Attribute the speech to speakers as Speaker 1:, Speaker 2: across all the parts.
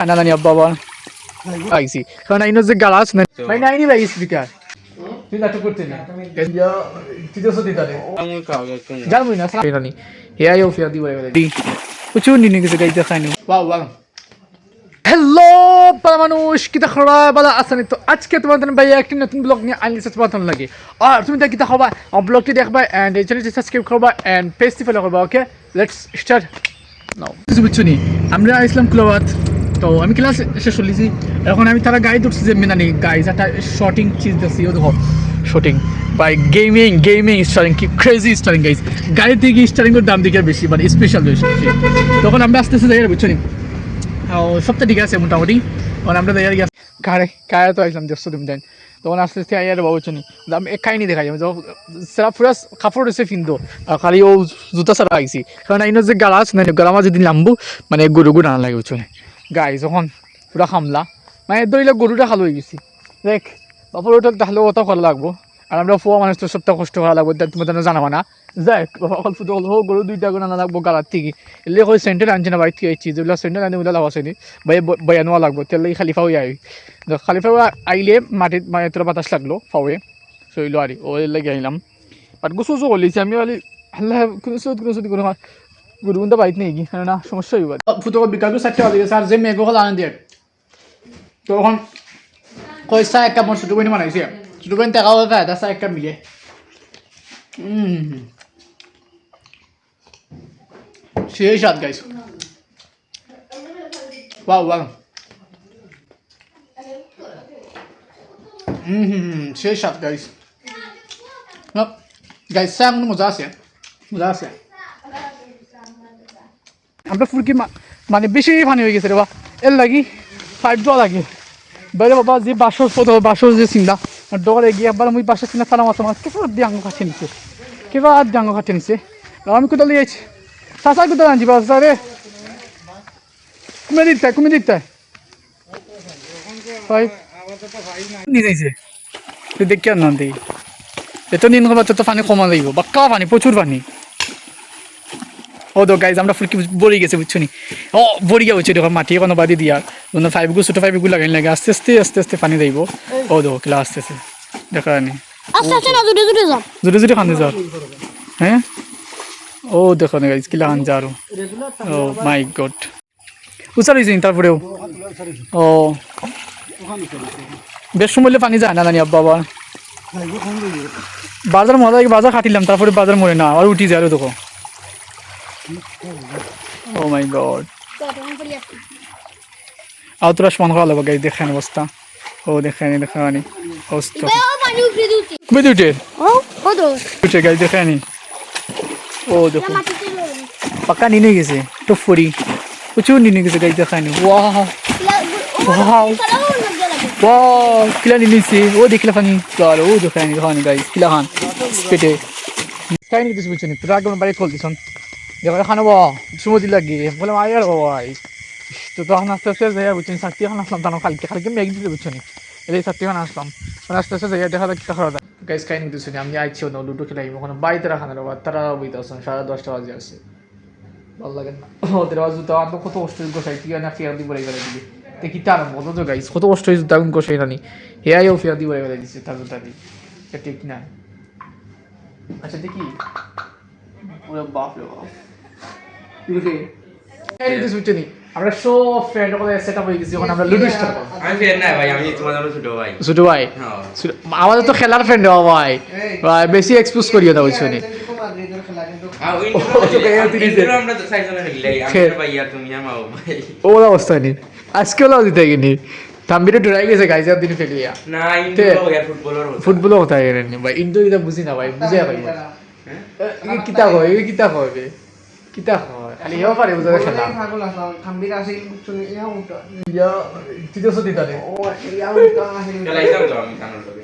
Speaker 1: Nani abba I see. When I know the galas, my 90 by speaker. Feel that to put in. Jamuna, Sanani. Here you feel the way. Which you need is a guy to find you. Wow. Hello পালা মানুষ কিতা খরা বালা আসানি তো আজকে তোমাদের ভাই একটা নতুন ব্লগ নিয়ে আইলি সাথে বাতন লাগে আর তুমি তা কিতা হবা ব্লগটি দেখবা এন্ড এই চ্যানেলটি সাবস্ক্রাইব করবা এন্ড পেজটি ফলো করবা ওকে লেটস স্টার্ট নাও কিছু বুঝছনি আমরা ইসলাম ক্লাবাত তো আমি ক্লাস শেষ করলিছি এখন আমি তারা গাইড উঠছি যে মিনানি গাইজ একটা শটিং চিজ দিছি ও দেখো শটিং বাই গেমিং স্টারিং কি ক্রেজি স্টারিং গাইজ গাড়ি থেকে স্টারিং এর দাম দিকে বেশি মানে স্পেশাল বেশি তখন আমরা আস্তে আস্তে যাই বুঝছনি সবটা ঠিক আছে মোটামুটি তখন আমরা যাই গেছি কারে তো আসলাম দেখছো তুমি জানি তখন আস্তে আস্তে আইয়ার বাবু চনি আমি এক খাইনি দেখাই সেরা পুরা কাপড় রয়েছে ফিন্দো খালি ও জুতা সারা আইছি কারণ আইনো যে গালা আছে না গালামা যদি নামবো মানে গরু আনা লাগে চলে গাই যখন পুরা খামলা মানে দইলে গরুটা খালো হয়ে গেছি দেখ বাপর ওটা তাহলে ওটা করা লাগবো আর আমরা ফোয়া মানুষ তো সবটা কষ্ট করা লাগবো তুমি তো জানাবা না যাই অকল ফুটো হোক গরু দুইটা করে আনা লাগবো গালার থেকে এলে হয় সেন্টার আনছে না বাইর থেকে চিজ যেগুলো সেন্টার আনি ওগুলো লাভ আসেনি বয়া নেওয়া লাগবো তেল খালিফা হয়ে আই খালিফা আইলে মাটির মানে তোরা বাতাস লাগলো ফাওয়ে শৈল আর ও লাগে আইলাম বাট গুছো করলিছি আমি বলি আল্লাহ কোনো গরু কিন্তু বাইত নেই কি না সমস্যা হইব ফুটো বিকাল চারটে বাজে গেছে আর যে মেঘ হল আনন্দ দিয়ে তখন কইসা এক কাপ ছোটো বইনি বানাইছে ছোটো বইন টাকা হবে দাসা এক কাপ মিলে সেই স্বাদ গাইস ওয়াও সেই স্বাদ গাইস গাইস সাম মজা আছে আমরা ফুরকি মানে বেশি পানি হয়ে গেছে রে বা এর লাগি পাইপ দেওয়া লাগে বাইরে বাবা যে বাসর যে চিন্তা ডরে গিয়ে একবার আমি বাসের চিন্তা ফানা মাছ মাছ কেবা দিয়ে আঙু কাটে নিছে আমি কোথাও লিয়েছি চাষা কোথাও আনছি বাসা রে কুমে দিতে নিয়ে যাইছে তুই দেখ কেন নাম দিই এত নিন খবর তো পানি কমা যাইব বাক্কা পানি প্রচুর পানি ও তো গাইজ আমরা ফুলকি বড়ি গেছে বুঝছো নি বড়ি গিয়ে বুঝছো দেখো মাটি কোনো বাদি দিয়া ছোটো ফাইভগুলো লাগাই লাগে আস্তে আস্তে পানি যাইব ও দেখো কিলা আস্তে দেখা নি জুড়ে খানে যাও হ্যাঁ ও দেখো না গাইজ কিলা খান যা আরো ও মাই গড উচার হয়েছে তারপরেও ও বেশ সময় পানি যায় না জানি আব্বা আবার বাজার খাটিলাম তারপরে বাজার মরে না আর উঠি যায় আরো দেখো ও মাই গড আর তোরা সমান করা লাগবে গাইজ দেখেন অবস্থা ও দেখানি অবস্থা উঠে গাইজ দেখানি ও দেখো পাক্কা নিয়ে গেছে তো ফরি প্রচুর নিয়ে গেছে গাইজ দেখানি ওয়াও কিলা নিয়েছে ও দেখলা ফানি চলো ও দেখানি গাইজ কিলা খান পেটে খাই নি কিছু বুঝছো নি তোরা একদম বাড়ি খোল দিছন দেখো খানো সুমতি লাগে বলে মায়ের ভাই তো তখন আস্তে যাই বুঝছেন সাতটি এখন আসলাম তখন কালকে মেঘ দিতে বুঝছো নি এই সাতটি এখন আসলাম আস্তে যাই দেখা যাক কিটা খাওয়া গাইজ খাই নি কিছু নি আমি আইছি না লুডো খেলাই ওখানে বাড়িতে রাখানো রবা তারা বইতে আসুন 10:30 বাজে আসে ভালো লাগে না ওদের জুতা আর কত কষ্ট গোসাই তুই না ফেয়ার দিব বলে দিবি দেখি তার মতো তো গাইজ কত কষ্ট হয়েছে তখন গোসাই রানি হেয়াও ফেয়ার দিব বলে দিচ্ছে তার জুতা দিয়ে ঠিক না আচ্ছা দেখি ওরে বাপ রে বাপ আমরা সব ফ্রেন্ড করে সেটআপ হয়ে গেছি এখন আমরা লুডো স্টার্ট করব আমি ফ্রেন্ড না ভাই আমি তোমাদের ছোট ভাই আমাদের তো খেলার ফ্রেন্ড ভাই ভাই বেশি এক্সপোজ করিও না বুঝছো নি আমরা তো সাইজনে খেলাই আমি ভাই আর তুমি আমাও ভাই ওলা অবস্থা নি আজকে ওলা দিতে গিনি থাম্বিরে ডরাই গেছে গাইজ আর দিন ফেলিয়া না ফুটবলও কথা এরেনি ভাই ইন্ডো এটা বুঝি না ভাই বুঝে ভাই কিতা কয় খালি হেও পারে বুঝা খেলা পাগল আছে থাম্বিরে আছে চলে ইয়া তিতো সতি তারে ও ইয়া উল্টা আছে খেলাইতাম তো আমি কানল লগে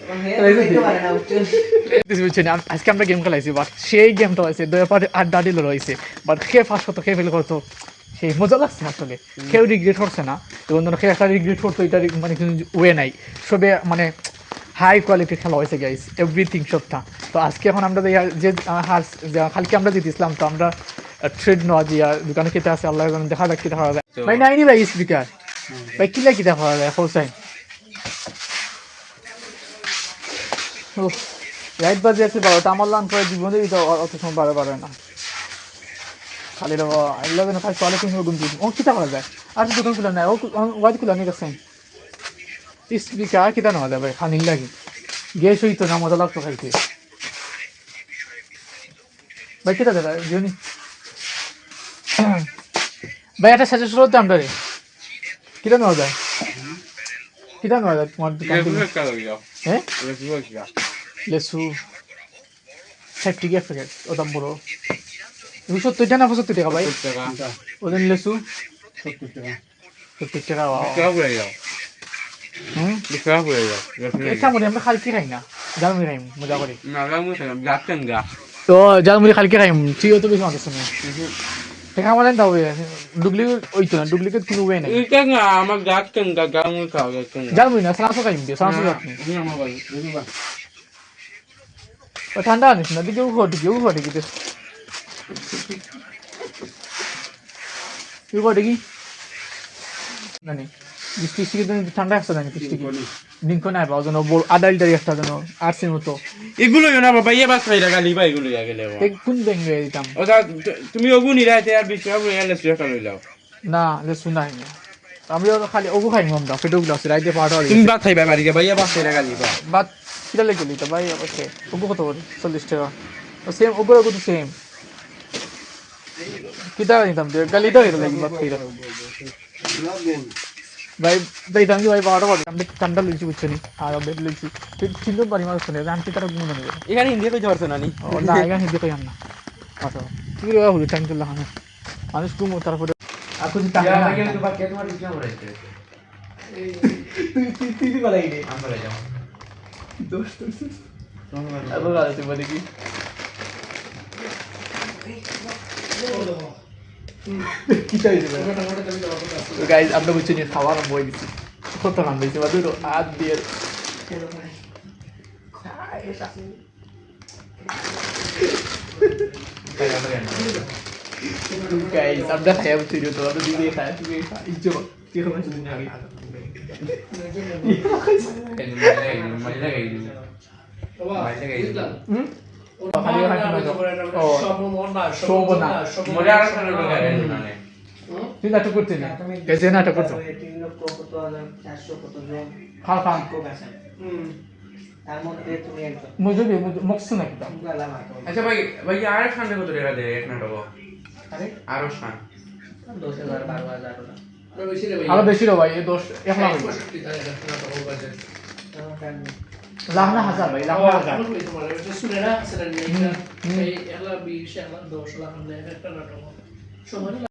Speaker 1: আজকে আমরা গেম খেলাইছি বাট সেই গেমটা হইছে দুই পারে আড্ডা দিল রইছে বাট খে ফার্স্ট হতো খে ফেল করতো সেই মজা লাগছে আসলে কেউ রিগ্রেট করছে না এবং খেয়ে একটা রিগ্রেট করতো এটা মানে কোনো ওয়ে নাই সবে মানে হাই কোয়ালিটির খেলা হয়েছে গাইস এভরিথিং সবটা তো আজকে এখন আমরা যে কালকে আমরা জিতেছিলাম তো আমরা ট্রেড নেওয়া যে দোকানে খেতে আছে আল্লাহ দেখা যাক কি দেখা যায় ভাই নাইনি ভাই স্পিকার ভাই কিলা কিতা খাওয়া যায় হোসাইন রাইট বাজে আছে 12টা আমার লান করে জীবনে অত সময় বারে না খালি রবা আল্লাহ না খাই চলে কিনে গুন দিই ও কিতা করা যায় আর দোকান খুলা নাই ও ওয়াইড খুলা নিয়ে গেছেন স্পিকার কিতা না ভাই খানির লাগি গ্যাস হইতো না মজা লাগতো খাইতে ভাই কিতা দাদা জিওনি ভাই একটা সাজেশন করতে আমরা রে কিতা নেওয়া যায় কিতা নেওয়া যায় তোমার দোকান থেকে হ্যাঁ লেসু 50 টাকা প্যাকেট ও দাম বড় 70 টাকা না 75 টাকা ভাই ওদের লেসু 70 টাকা এটা মনে আমরা খালকি খাই না জালমুড়ি খাই মজা করে তো জালমুড়ি খালকি খাই ঠিক তো বেশি মাত্র শুনে দেখা মানে দাও ডুপ্লিকেট ওইতো না ডুপ্লিকেট কোনো ওয়ে নাই
Speaker 2: আমার
Speaker 1: জালমুড়ি না সালাসো খাই সালাসো আপনি ঠান্ডা আনিস না দিকে উঠে গিয়ে কি নানি বৃষ্টি ঠান্ডা আসছে নানি বৃষ্টি ডিঙ্ক নাই পাওয়া যেন আধা লিটার একটা যেন আর্সের মতো
Speaker 2: এগুলো না বাবা ইয়ে বাস খাইরা গালি বা এগুলো গেলে
Speaker 1: কোন ব্যাংকে দিতাম
Speaker 2: তুমি ওগু নিরাইতে আর বেশি হবে এলে সুয়া কালো লাও
Speaker 1: না লেসু নাই আমি খালি ওগু খাই আমরা পেটগুলো আছে রাইতে পাড়া
Speaker 2: তুমি বাত খাইবা বাড়ি গা ভাইয়া বাস খাইরা গালি বা
Speaker 1: বাত কিটা লেগে গেলি তো ভাই অবশ্যই ওগু কত করে 40 টাকা সেম ওগু তো সেম কিটা নিতাম গালি দাও এটা লাগি বাত খাইরা ভাই দাম কি ভাই পাওয়াটা পাবে আমি ঠান্ডা লইছি বুঝছো নি আর বেড লইছি তিনজন বাড়ি মাছ শুনে জানতে তারা গুণ নেবে
Speaker 2: এখানে হিন্দি কইতে পারছ না নি
Speaker 1: না এখানে হিন্দি কই না আচ্ছা কি রে হলো টাইম চলে না মানুষ গুম তারপরে আকু যে টাকা লাগে তো বাকি তোমার ডিসকাউন্ট করাইতে তুই বলাই রে আমরা যাও দোস্ত আবার গালতে বলি কি কি চাইছে তো গাইস আমরা বুঝছি নি খাওয়া আরম্ভ হয়ে গেছে কত রান দিয়েছে বা দুটো হাত দিয়ে গাইস আমরা খাইয়া বুঝছি তো আমরা দিদি খাই তুমি খাই ইচ্ছো কি খাবার শুনি না আগে তুই নাটক করতে না কেসে নাটক করছো খাও খাও মজুরি মকসু নাকি দাম
Speaker 2: আচ্ছা ভাই ভাই আর খান্ডে কত টাকা দেয় এক নাটক আরে আরো শান
Speaker 3: 10,000 12,000
Speaker 1: আরো বেশি রে ভাই 10 1 লাখ লাখ না হাজার ভাই লাখ না হাজার
Speaker 3: শুনে না সেটা নিয়ে এই 1 লাখ 20 1 লাখ 10 লাখ একটা নাটক